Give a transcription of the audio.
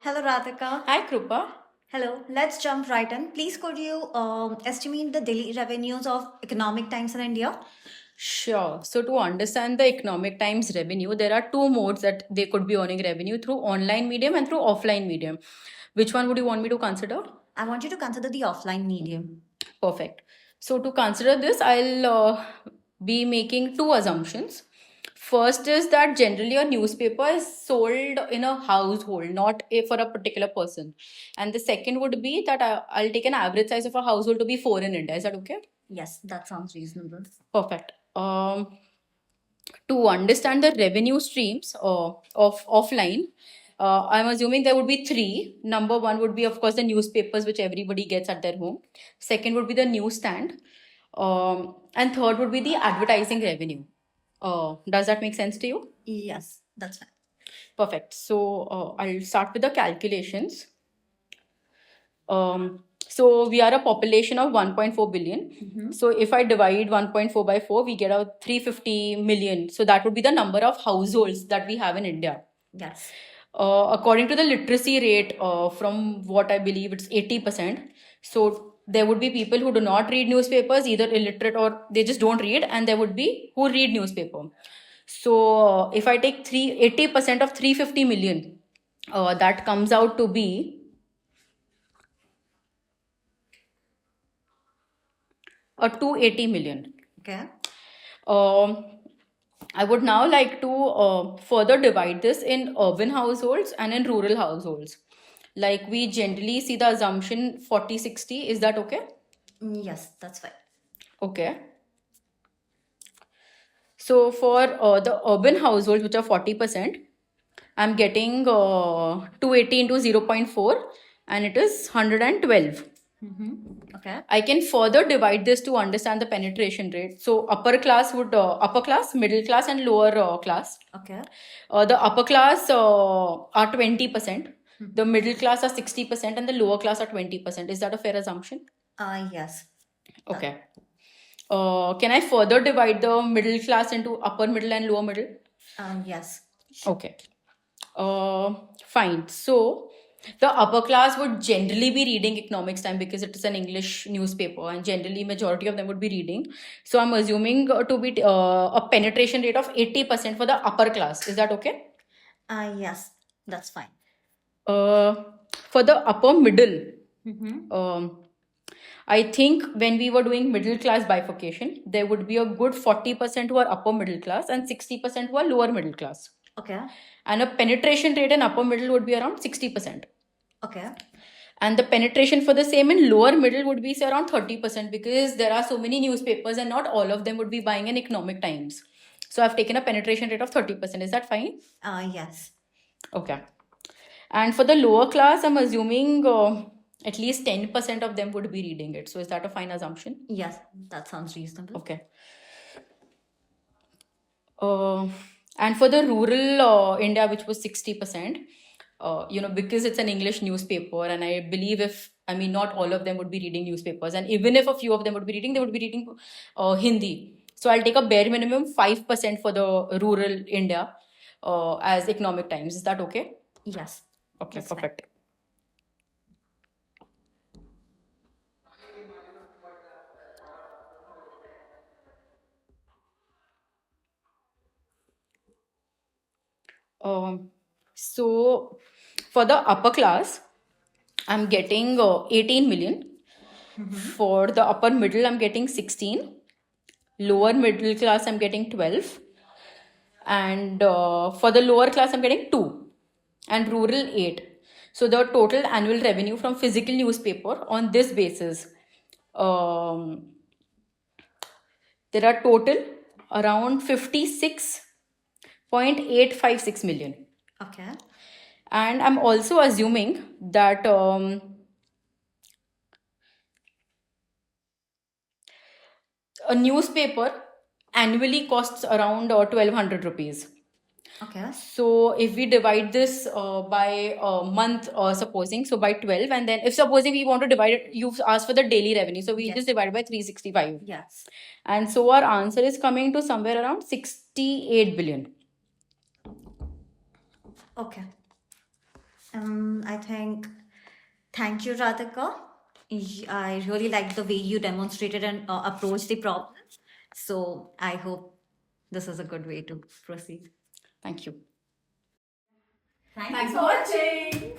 Hello, Radhika. Hi, Krupa. Hello, let's jump right in. Please, could you estimate the daily revenues of Economic Times in India? Sure. So, to understand the Economic Times revenue, there are two modes that they could be earning revenue through online medium and through offline medium. Which one would you want me to consider? I want you to consider the offline medium. Perfect. So, to consider this, I'll be making two assumptions. First is that generally a newspaper is sold in a household, not for a particular person. And the second would be that I'll take an average size of a household to be four in India. Is that okay? Yes, that sounds reasonable. Perfect. To understand the revenue streams of offline, I'm assuming there would be three. Number one would be, of course, the newspapers, which everybody gets at their home. Second would be the newsstand. And third would be the advertising revenue. Does that make sense to you? Yes, that's fine. Perfect. So I'll start with the calculations. So we are a population of 1.4 billion. So if I divide 1.4 by 4, we get out 350 million. So that would be the number of households that we have in India. Yes. According to the literacy rate, from what I believe, it's 80%. So there would be people who do not read newspapers, either illiterate or they just don't read, and there would be who read newspaper. So if I take 80% of 350 million, that comes out to be 280 million. Okay. I would now like to further divide this in urban households and in rural households. Like we generally see the assumption 40/60. Is that okay? Yes, that's fine. Okay. So for the urban households, which are 40%, I'm getting 280 into 0.4 and it is 112. Okay. I can further divide this to understand the penetration rate. So upper class, middle class, and lower class. Okay. The upper class are 20%. The middle class are 60%, and the lower class are 20%. Is that a fair assumption? Yes. Okay. Can I further divide the middle class into upper middle and lower middle? Yes. Okay. Fine. So the upper class would generally be reading Economics Time because it is an English newspaper, and generally majority of them would be reading. So I'm assuming to be a penetration rate of 80% for the upper class. Is that okay? Yes, that's fine. For the upper middle, I think when we were doing middle class bifurcation, there would be a good 40% who are upper middle class and 60% who are lower middle class. Okay. And a penetration rate in upper middle would be around 60%. Okay. And the penetration for the same in lower middle would be say around 30% because there are so many newspapers and not all of them would be buying an Economic Times. So I've taken a penetration rate of 30%. Is that fine? Yes. Okay. And for the lower class, I'm assuming at least 10% of them would be reading it. So is that a fine assumption? Yes, that sounds reasonable. Okay. And for the rural India, which was 60%, because it's an English newspaper, and I believe not all of them would be reading newspapers, and even if a few of them would be reading, they would be reading Hindi. So I'll take a bare minimum 5% for the rural India as Economic Times. Is that okay? Yes. Okay, That's fine. perfect. So for the upper class, I'm getting 18 million. For the upper middle, I'm getting 16. Lower middle class, I'm getting 12. And for the lower class, I'm getting 2. And rural, 8. So the total annual revenue from physical newspaper on this basis, there are total around 56.856 million. Okay. And I'm also assuming that a newspaper annually costs around 1200 rupees. Okay. So if we divide this by a month, supposing, so by 12, and then if supposing we want to divide it, you've asked for the daily revenue, so we Yes. just divide by 365. Yes. And so our answer is coming to somewhere around 68 billion. Okay. I think, thank you, Radhika. I really like the way you demonstrated and approached the problem. So I hope this is a good way to proceed. Thank you. Thanks for watching.